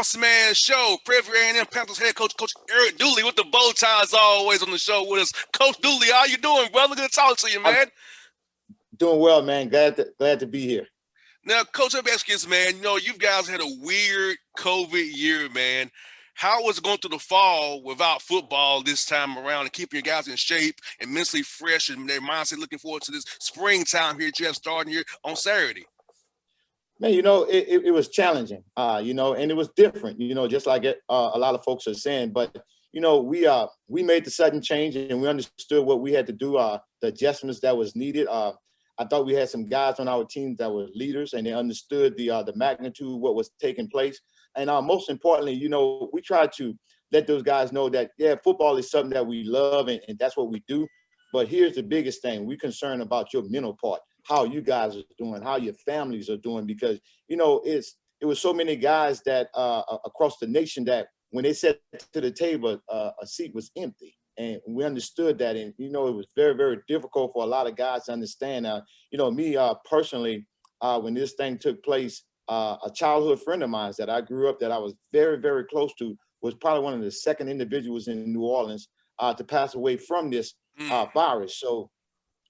Bossman Show. Prairie A&M Panthers head coach, Coach Eric Dooley, with the bow tie as always on the show with us. Coach Dooley, how you doing, brother? Good to talk to you, man. Doing well, man. Glad to be here. Now, Coach, let me ask you this, man. You know, you guys had a weird COVID year, man. How was it going through the fall without football this time around and keeping your guys in shape and mentally fresh and their mindset looking forward to this springtime here that you have starting here on Saturday? Man, it was challenging, and it was different, just like a lot of folks are saying. But, we made the sudden change and we understood what we had to do, the adjustments that was needed. I thought we had some guys on our team that were leaders and they understood the magnitude of what was taking place. And most importantly, we tried to let those guys know that, yeah, football is something that we love and that's what we do. But here's the biggest thing. We're concerned about your mental part, how you guys are doing, how your families are doing, because, it was so many guys that across the nation that when they sat to the table, a seat was empty. And we understood that. And, it was very, very difficult for a lot of guys to understand. Me personally, when this thing took place, a childhood friend of mine that I grew up, that I was very, very close to, was probably one of the second individuals in New Orleans to pass away from this virus. So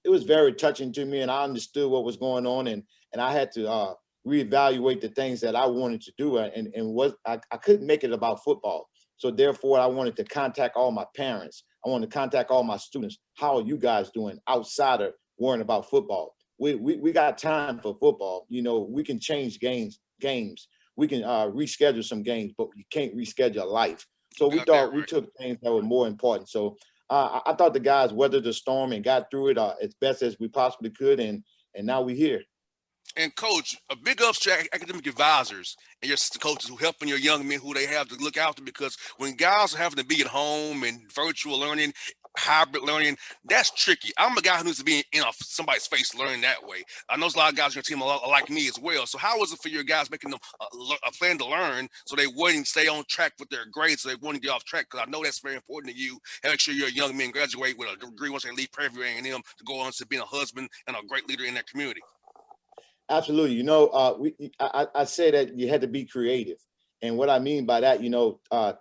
it was very touching to me, and I understood what was going on, and I had to reevaluate the things that I wanted to do, and I couldn't make it about football. So therefore, I wanted to contact all my parents. I wanted to contact all my students. How are you guys doing outside of worrying about football? We got time for football. We can change games. We can reschedule some games, but you can't reschedule life. So we thought we took things that were more important. So I thought the guys weathered the storm and got through it as best as we possibly could, and now we're here. And Coach, a big ups to academic advisors and your assistant coaches who helping your young men who they have to look after, because when guys are having to be at home and virtual learning, hybrid learning, that's tricky. I'm a guy who needs to be in somebody's face learning that way. I know there's a lot of guys on your team are like me as well. So how was it for your guys making them a plan to learn so they wouldn't stay on track with their grades, so they wouldn't get off track? Because I know that's very important to you. Make sure your young men graduate with a degree once they leave Prairie A&M to go on to being a husband and a great leader in their community. Absolutely. I say that you had to be creative. And what I mean by that,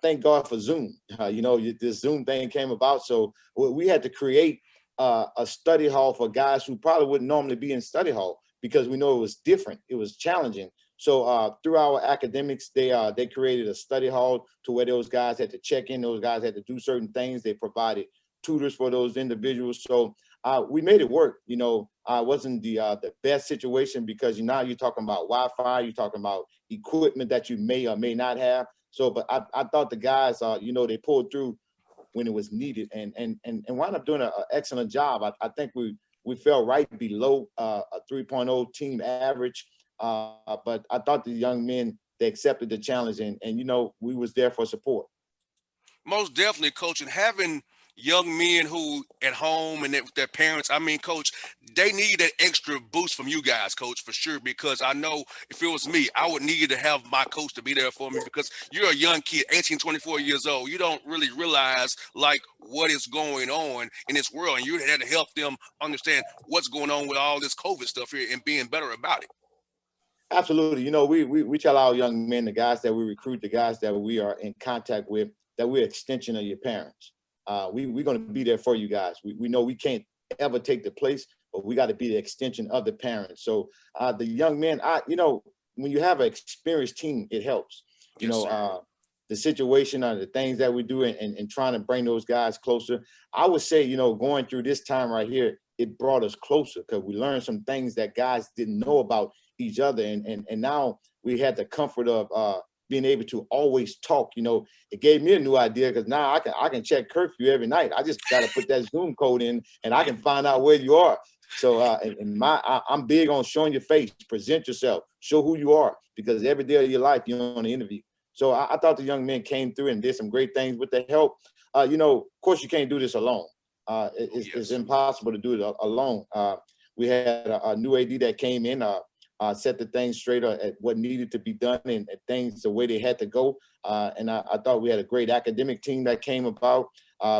thank God for Zoom. This Zoom thing came about. So we had to create a study hall for guys who probably wouldn't normally be in study hall, because we know it was different. It was challenging. So through our academics, they created a study hall to where those guys had to check in. Those guys had to do certain things. They provided tutors for those individuals. So we made it work. It wasn't the best situation, because now you're talking about Wi-Fi, you're talking about equipment that you may or may not have. So, but I thought the guys, they pulled through when it was needed and wound up doing an excellent job. I think we fell right below a 3.0 team average, but I thought the young men, they accepted the challenge, and we was there for support. Most definitely, Coach, and having young men who at home and their parents, I mean, Coach, they need that extra boost from you guys, Coach, for sure, because I know if it was me, I would need to have my coach to be there for me, because you're a young kid, 18, 24 years old. You don't really realize like what is going on in this world, and you had to help them understand what's going on with all this COVID stuff here and being better about it. Absolutely. We tell our young men, the guys that we recruit, the guys that we are in contact with, that we're an extension of your parents. We're going to be there for you guys. We know we can't ever take the place, but we got to be the extension of the parents. So the young men, when you have an experienced team, it helps. The situation or the things that we do and trying to bring those guys closer. I would say, going through this time right here, it brought us closer, because we learned some things that guys didn't know about each other. And now we had the comfort of being able to always talk. It gave me a new idea, because now I can check curfew every night. I just got to put that Zoom code in and I can find out where you are. So I'm big on showing your face, present yourself, show who you are, because every day of your life you're on the interview. So I thought the young men came through and did some great things with the help. Of course you can't do this alone. It's impossible to do it alone. We had a new AD that came in, set the things straight at what needed to be done and things the way they had to go. And I thought we had a great academic team that came about.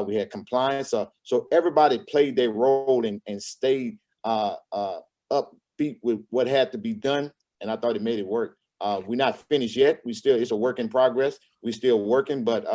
We had compliance. So everybody played their role and stayed upbeat with what had to be done. And I thought it made it work. We're not finished yet. It's a work in progress. We're still working, but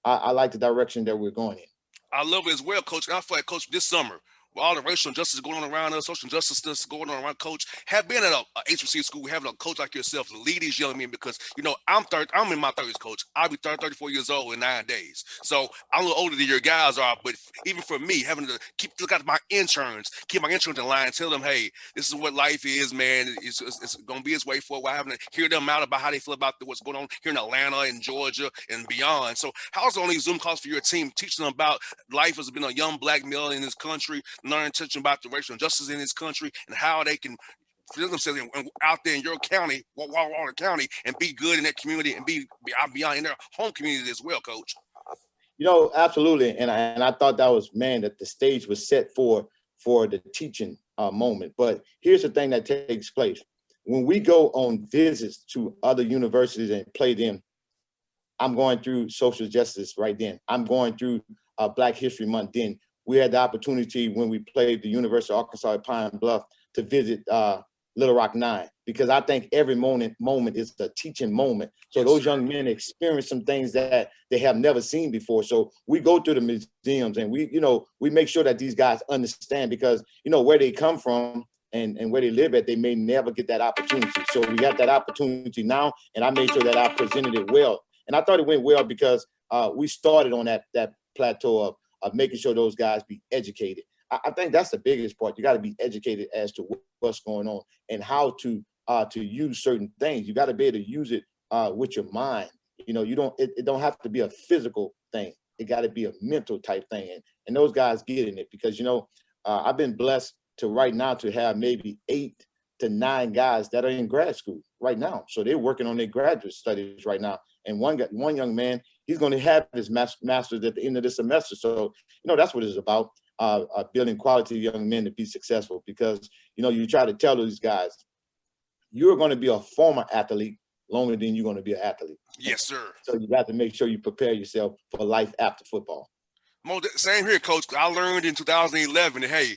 I like the direction that we're going in. I love it as well, Coach. And I feel like, Coach, this summer, with all the racial injustice going on around us, social injustice going on around, Coach, have been at a HBC school, having a coach like yourself to lead these young men, because, I'm in my 30s, Coach. I'll be 34 years old in 9 days. So I'm a little older than your guys are, but even for me, having to look at my interns, keep my interns in line, tell them, hey, this is what life is, man. It's going to be its way forward. Having to hear them out about how they feel about what's going on here in Atlanta and Georgia and beyond. So how's it on these Zoom calls for your team, teaching them about life as being a young black male in this country, learn teaching about the racial injustice in this country and how they can present themselves out there in your county, Water County, and be good in that community and be beyond in their home community as well, Coach? Absolutely. And I thought that was, man, that the stage was set for the teaching moment. But here's the thing that takes place. When we go on visits to other universities and play them, I'm going through social justice right then. I'm going through Black History Month then. We had the opportunity when we played the University of Arkansas at Pine Bluff to visit Little Rock 9, because I think every moment is a teaching moment. So those young men experience some things that they have never seen before. So we go through the museums and we make sure that these guys understand, because, where they come from and where they live at, they may never get that opportunity. So we got that opportunity now, and I made sure that I presented it well. And I thought it went well because we started on that plateau of making sure those guys be educated. I think that's the biggest part. You got to be educated as to what's going on and how to use certain things. You got to be able to use it with your mind. It don't have to be a physical thing. It got to be a mental type thing. And those guys get in it because, I've been blessed to right now to have maybe 8 to 9 guys that are in grad school right now. So they're working on their graduate studies right now. And one young man, he's going to have his master's at the end of the semester. So, that's what it's about, building quality young men to be successful, because, you try to tell these guys, you're going to be a former athlete longer than you're going to be an athlete. Yes, sir. So you got to make sure you prepare yourself for life after football. Same here, Coach. I learned in 2011 that, hey,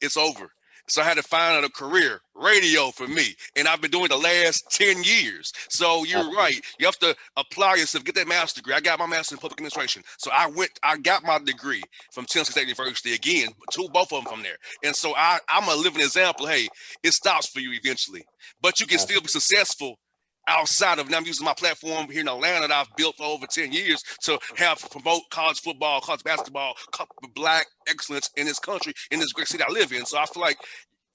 it's over. So I had to find out a career, radio for me. And I've been doing it the last 10 years. So you're right. You have to apply yourself, get that master's degree. I got my master's in public administration. So I got my degree from Tennessee State University again, both of them from there. And so I'm a living example. Hey, it stops for you eventually, but you can still be successful outside of, and I'm using my platform here in Atlanta that I've built for over 10 years to promote college football, college basketball, Black excellence in this country, in this great city I live in. So I feel like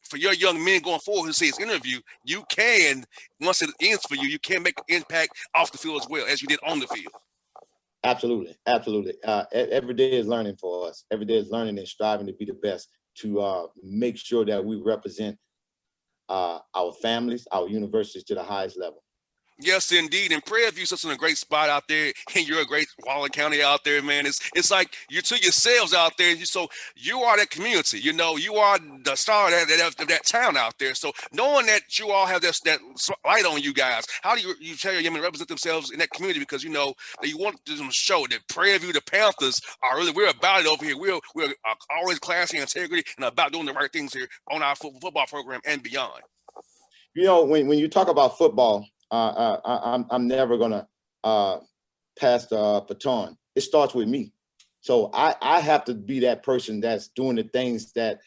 for your young men going forward who see this interview, you can, once it ends for you, you can make an impact off the field as well as you did on the field. Absolutely. Every day is learning for us. Every day is learning and striving to be the best, to make sure that we represent our families, our universities to the highest level. Yes, indeed. And Prairie View's such in a great spot out there, and you're a great Waller County out there, man. It's like you're to yourselves out there. So you are that community. You are the star of that town out there. So knowing that you all have that light on you guys, how do you tell your young men to represent themselves in that community? Because that you want to show that Prairie View, the Panthers, we're about it over here. We're always classy, integrity, and about doing the right things here on our football program and beyond. When you talk about football, I'm never gonna pass the baton. It starts with me, so I have to be that person that's doing the things that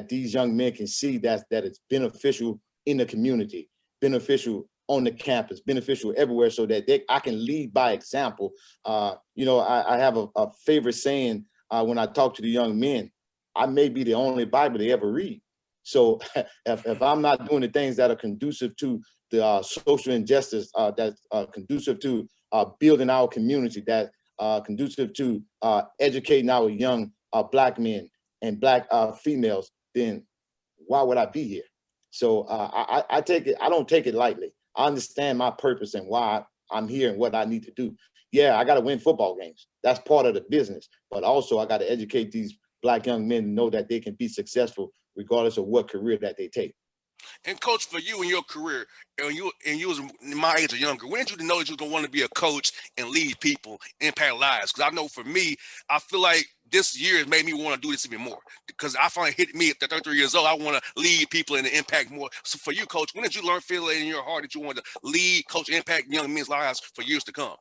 these young men can see that it's beneficial in the community, beneficial on the campus, beneficial everywhere, so that I can lead by example. I have a favorite saying when I talk to the young men. I may be the only Bible they ever read. So if I'm not doing the things that are conducive to the social injustice, that's conducive to building our community, that conducive to educating our young Black men and Black females, then why would I be here? So I don't take it lightly. I understand my purpose and why I'm here and what I need to do. Yeah, I got to win football games. That's part of the business. But also I got to educate these Black young men to know that they can be successful regardless of what career that they take. And Coach, for you in your career, and you was my age or younger, when did you know that you were going to want to be a coach and lead people, impact lives? Because I know for me, I feel like this year has made me want to do this even more because I finally hit me at 33 years old. I want to lead people and impact more. So for you, coach, when did you learn, feel it in your heart that you wanted to lead, coach, impact young men's lives for years to come?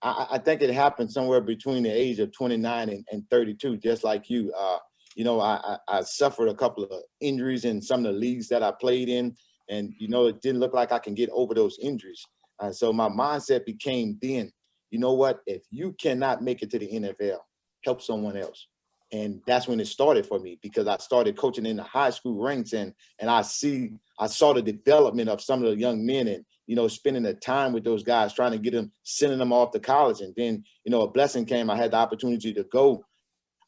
I think it happened somewhere between the age of 29 and 32, just like you. I suffered a couple of injuries in some of the leagues that I played in, and, it didn't look like I can get over those injuries. So my mindset became then, you know what, if you cannot make it to the NFL, help someone else. And that's when it started for me, because I started coaching in the high school ranks, and I saw the development of some of the young men, and spending the time with those guys, trying to get them, sending them off to college. And then a blessing came. I had the opportunity to go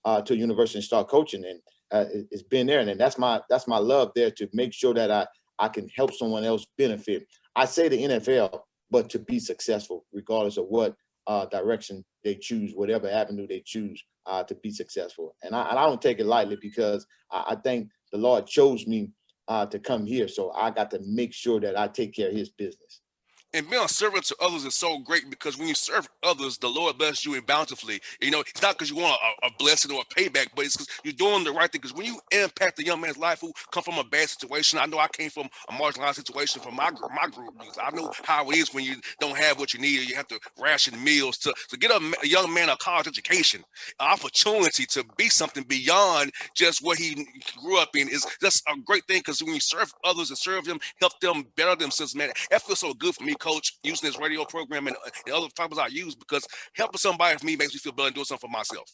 to a university and start coaching, and it's been there. And that's my love there, to make sure that I can help someone else benefit. I say the NFL, but to be successful, regardless of what direction they choose, whatever avenue they choose, to be successful. And I don't take it lightly, because I think the Lord chose me to come here. So I got to make sure that I take care of his business. And being a servant to others is so great, because when you serve others, the Lord bless you bountifully. It's not because you want a blessing or a payback, but it's because you're doing the right thing. Because when you impact a young man's life who come from a bad situation, I know I came from a marginalized situation from my group. Because I know how it is when you don't have what you need, or you have to ration meals to get a young man a college education, an opportunity to be something beyond just what he grew up in, is just a great thing. Because when you serve others and serve them, help them better themselves, man, that feels so good for me, coach, using this radio program and other topics I use, because helping somebody for me makes me feel better and doing something for myself.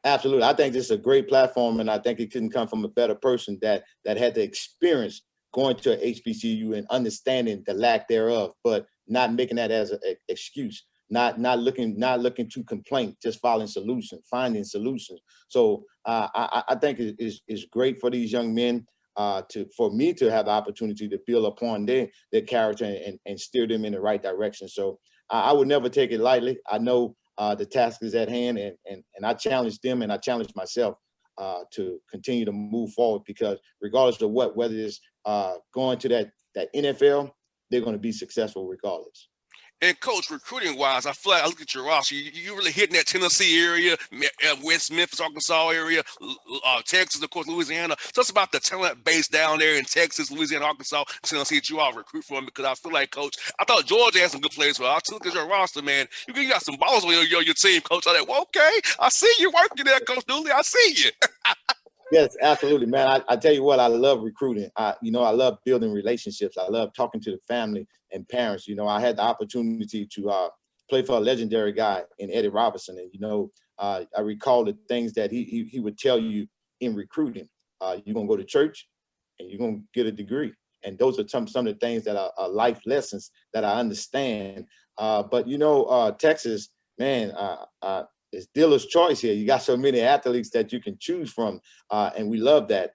Absolutely. I think this is a great platform, and I think it couldn't come from a better person that had the experience going to a HBCU and understanding the lack thereof, but not making that as an excuse, not looking to complain, just finding solutions. So I think it's great for these young men, for me to have the opportunity to build upon their character and steer them in the right direction. So I would never take it lightly. I know the task is at hand, and I challenge them, and I challenge myself to continue to move forward, because regardless of whether it's going to that NFL, they're going to be successful regardless. And coach, recruiting wise, I feel like I look at your roster. You really hitting that Tennessee area, West Memphis, Arkansas area, Texas, of course, Louisiana. Tell us about the talent base down there in Texas, Louisiana, Arkansas, Tennessee that you all recruit from. Because I feel like, coach, I thought Georgia had some good players, but I look at your roster, man. You got some balls on your team, coach. I'm like, well, okay, I see you working there, Coach Dooley. I see you. Yes, absolutely, man. I tell you what, I love recruiting. I love building relationships. I love talking to the family and parents. I had the opportunity to play for a legendary guy in Eddie Robinson, and I recall the things that he would tell you in recruiting. You're gonna go to church, and you're gonna get a degree, and those are some of the things that are life lessons that I understand. But Texas, man, it's dealer's choice here. You got so many athletes that you can choose from, and we love that.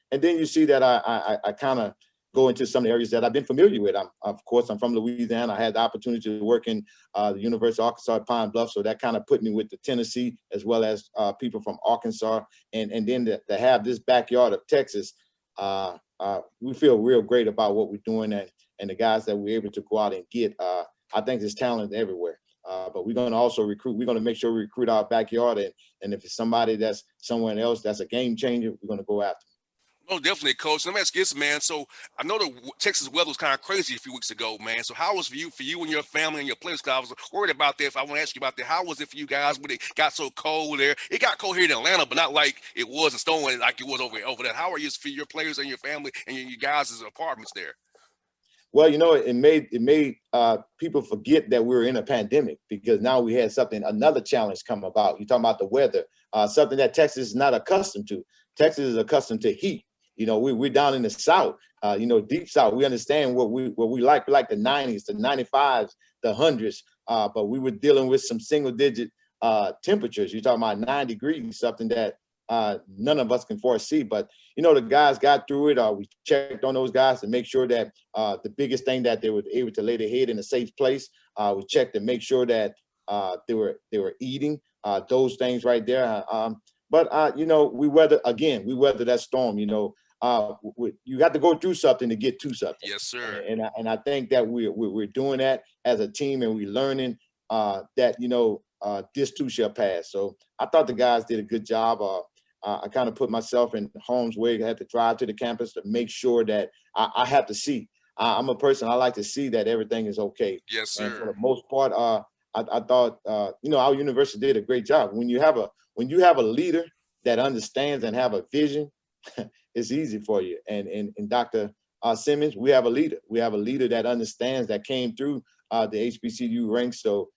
And then you see that I kind of go into some areas that I've been familiar with. Of course, I'm from Louisiana. I had the opportunity to work in the University of Arkansas at Pine Bluff, so that kind of put me with the Tennessee, as well as people from Arkansas. And then to have this backyard of Texas, we feel real great about what we're doing, and the guys that we're able to go out and get. I think there's talent everywhere. But we're going to also recruit. We're going to make sure we recruit our backyard. And if it's somebody that's someone else that's a game changer, we're going to go after them. Oh, definitely, coach. Let me ask you this, man. So I know the Texas weather was kind of crazy a few weeks ago, man. So how was for you and your family and your players? Because I was worried about that. If I want to ask you about that, how was it for you guys when it got so cold there? It got cold here in Atlanta, but not like it was in Stone like it was over there. How are you for your players and your family and your guys' apartments there? Well, it made people forget that we were in a pandemic, because now we had another challenge come about. You're talking about the weather, something that Texas is not accustomed to. Texas is accustomed to heat. We're down in the South, deep South. We understand what we like. We like the 90s, the 95s, the hundreds. But we were dealing with some single digit temperatures. You're talking about 9 degrees, something that none of us can foresee. But the guys got through it. We checked on those guys to make sure that the biggest thing, that they were able to lay their head in a safe place. We checked to make sure that they were eating, those things right there. But we weather that storm. You got to go through something to get to something. Yes, sir. And I think that we're doing that as a team, and we're learning that this too shall pass. So I thought the guys did a good job. I kind of put myself in harm's way. I had to drive to the campus to make sure that I have to see. I'm a person, I like to see that everything is okay. Yes, And for the sir. most part, I thought, our university did a great job. When you have a leader that understands and have a vision, it's easy for you. And Dr. Simmons, we have a leader. We have a leader that understands, that came through the HBCU ranks. So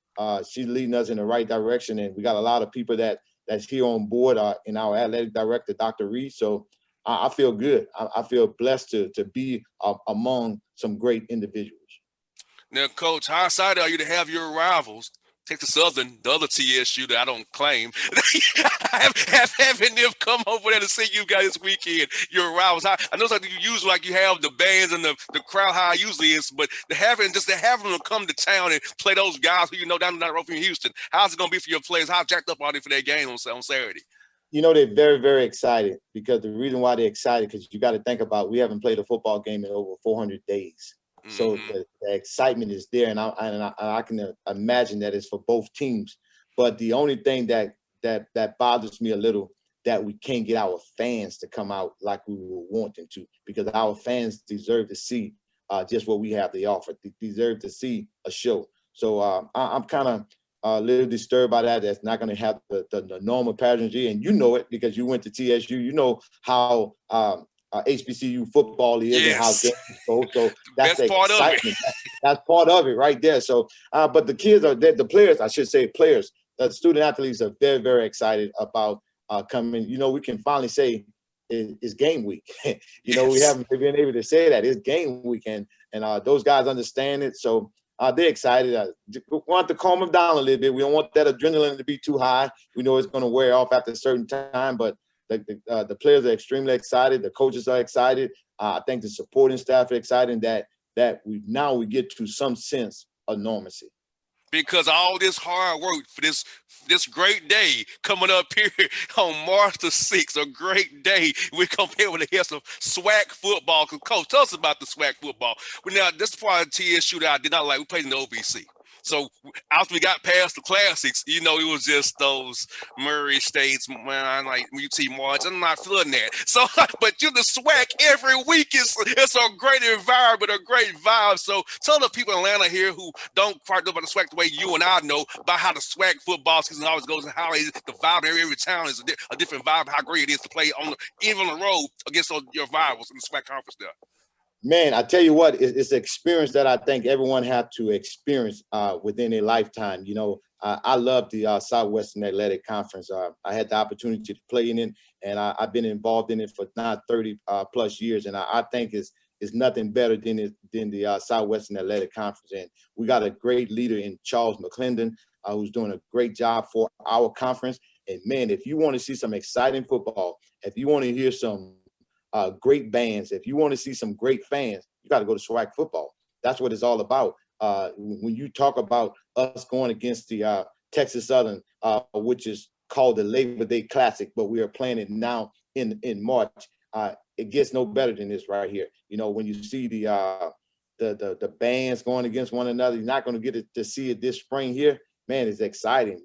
she's leading us in the right direction. And we got a lot of people that's here on board in our athletic director, Dr. Reed. So I feel good. I feel blessed to be among some great individuals. Now, Coach, how excited are you to have your rivals, Texas Southern, the other TSU that I don't claim, having them come over there to see you guys this weekend, your rivals? I know like you usually you have the bands and the crowd how it usually is, but to have them to come to town and play those guys who down the road from Houston, how's it going to be for your players? How jacked up are they for that game on Saturday? They're very, very excited, because the reason why they're excited, because you got to think about, we haven't played a football game in over 400 days. So Mm-hmm. the excitement is there, and I can imagine that it's for both teams. But the only thing that bothers me a little, that we can't get our fans to come out like we were wanting to, because our fans deserve to see just what we have to offer. They deserve to see a show. So I'm kind of a little disturbed by that. That's not going to have the normal pageantry, and you know it because you went to TSU. You know how HBCU football is and how Yes, games go. So the that's best the part of it. excitement. That's part of it right there. So, but the kids the players, I should say, players, the student athletes are very, very excited about coming. We can finally say it's game week. We Yes. haven't been able to say that it's game week, and those guys understand it. So they're excited. We want to calm them down a little bit. We don't want that adrenaline to be too high. We know it's going to wear off after a certain time, but the players are extremely excited. The coaches are excited. I think the supporting staff are excited that we get to some sense of normalcy. Because all this hard work for this great day coming up here on March the 6th, a great day. We're going to be able to hear some swag football. Coach, tell us about the swag football. Well, now, this part of TSU that I did not like, we played in the OVC. So after we got past the classics, it was just those Murray States, man, like UT March. I'm not feeling that. So, but the swag every week it's a great environment, a great vibe. So tell the people in Atlanta here who don't quite know about the swag the way you and I know about how the swag football season always goes and how the vibe in every town is a different vibe, how great it is to play even on the road against your rivals in the swag conference there. Man, I tell you what, it's an experience that I think everyone have to experience within a lifetime. I love the Southwestern Athletic Conference. I had the opportunity to play in it, and I've been involved in it for now 30 plus years. And I think it's nothing better than the Southwestern Athletic Conference. And we got a great leader in Charles McClendon, who's doing a great job for our conference. And man, if you want to see some exciting football, if you want to hear some great bands, if you want to see some great fans, you got to go to SWAC football. That's what it's all about. When you talk about us going against the Texas Southern, which is called the Labor Day Classic, but we are playing it now in March. It gets no better than this right here. When you see the bands going against one another, you're not going to get to see it this spring here. Man, it's exciting.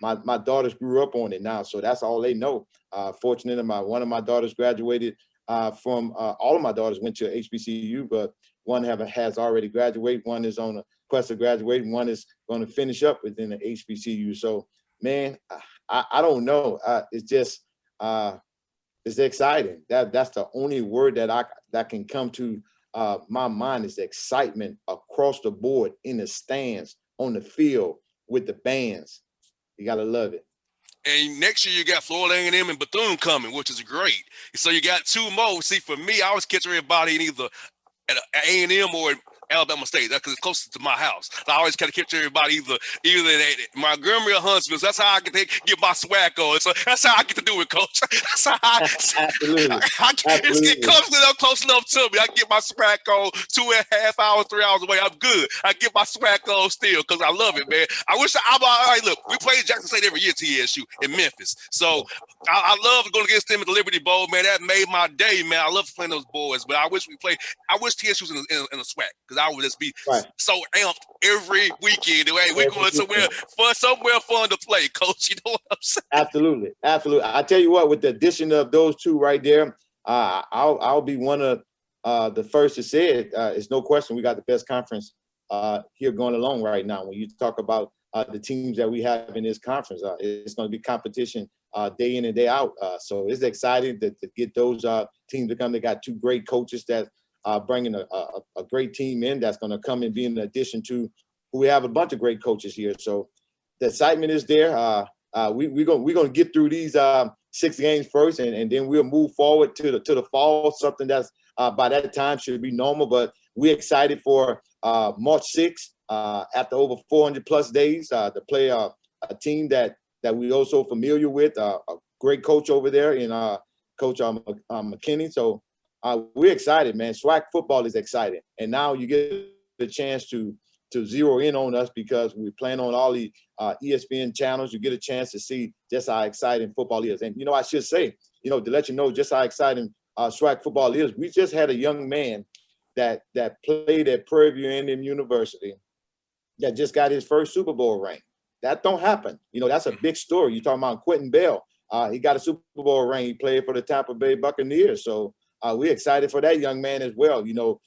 My daughters grew up on it now, so that's all they know. Fortunately, one of my daughters graduated from all of my daughters went to HBCU, but one has already graduated. One is on a quest to graduate, and one is going to finish up within the HBCU. So, man, I don't know. It's just it's exciting. That's the only word that can come to my mind is excitement across the board in the stands, on the field, with the bands. You gotta love it. And next year you got Florida A&M and Bethune coming, which is great. So you got two more. See, for me, I always catch everybody in either at A&M or Alabama State. That's because it's closest to my house. I always kind of catch everybody either in Montgomery or Huntsville. So that's how I get my swag on. So that's how I get to do it, Coach. That's how Absolutely. it Absolutely. comes close enough to me. I get my swag on 2.5 hours, 3 hours away. I'm good. I get my swag on still because I love it, man. I wish all right, look, we play Jackson State every year, TSU, in Memphis. So I love going against them at the Liberty Bowl, man. That made my day, man. I love playing those boys, but I wish we played. I wish TSU was in a SWAC because I would just be Right. so amped every weekend. Hey, we're Every going somewhere fun to play, Coach. You know what I'm saying? Absolutely, absolutely. I tell you what, with the addition of those two right there, I'll be one of the first to say it. It's no question we got the best conference here going along right now. When you talk about the teams that we have in this conference, it's going to be competition day in and day out. So it's exciting to get those teams to come. They got two great coaches that bringing a great team in that's going to come and be in addition to who we have a bunch of great coaches here. So the excitement is there. We're gonna get through these 6 games first, and then we'll move forward to the fall. Something that's by that time should be normal. But we're excited for March 6th after over 400 plus days to play a team that we're also familiar with. A great coach over there in Coach McKinney. So we're excited, man. SWAC football is exciting, and now you get the chance to zero in on us because we plan on all the ESPN channels. You get a chance to see just how exciting football is. And, I should say, to let you know just how exciting SWAC football is, we just had a young man that played at Prairie View Indian University that just got his first Super Bowl ring. That don't happen. That's a big story. You're talking about Quentin Bell. He got a Super Bowl ring. He played for the Tampa Bay Buccaneers. So we're excited for that young man as well. You know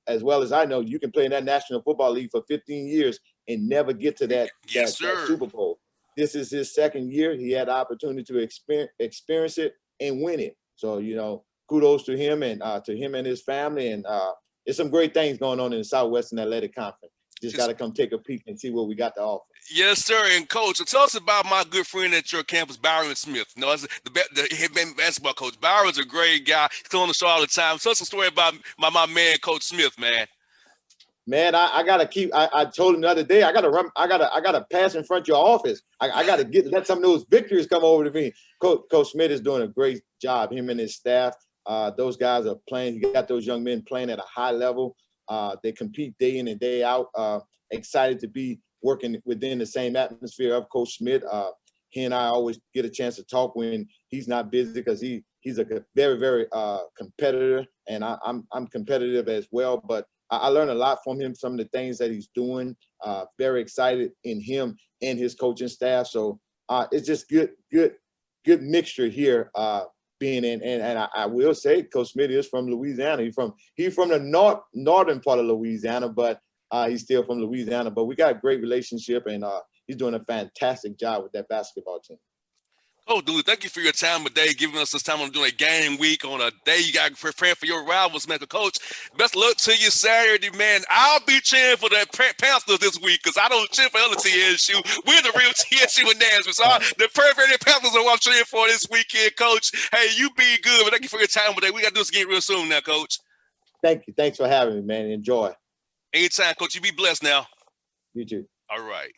as well as I know, you can play in that National Football League for 15 years and never get to that Super Bowl. This is his second year. He had the opportunity to experience it and win it. So, kudos to him and his family. And there's some great things going on in the Southwestern Athletic Conference. Just got to come take a peek and see what we got to offer. Yes, sir. And Coach, tell us about my good friend at your campus, Byron Smith. As the head basketball coach. Byron's a great guy. He's on the show all the time. Tell us a story about my man, Coach Smith, man. Man, I gotta keep. I told him the other day. I gotta pass in front of your office. I gotta let some of those victories come over to me. Coach Smith is doing a great job. Him and his staff. Those guys are playing. You got those young men playing at a high level. They compete day in and day out. Excited to be working within the same atmosphere of Coach Smith. He and I always get a chance to talk when he's not busy because he's a very, very competitor, and I'm competitive as well. But I learned a lot from him, some of the things that he's doing. Very excited in him and his coaching staff. So it's just good mixture here. Being in, and I will say, Coach Smith is from Louisiana. He's from the northern part of Louisiana, but he's still from Louisiana. But we got a great relationship, and he's doing a fantastic job with that basketball team. Oh, Dooley, thank you for your time today, giving us this time on doing a game week on a day you got to prepare for your rivals, man. Coach, best luck to you Saturday, man. I'll be cheering for the Panthers this week because I don't cheer for other TSU. We're the real TSU in Nashville. So the perfect Panthers are what I'm cheering for this weekend, Coach. Hey, you be good. But thank you for your time today. We got to do this again real soon now, Coach. Thank you. Thanks for having me, man. Enjoy. Anytime, Coach. You be blessed now. You too. All right.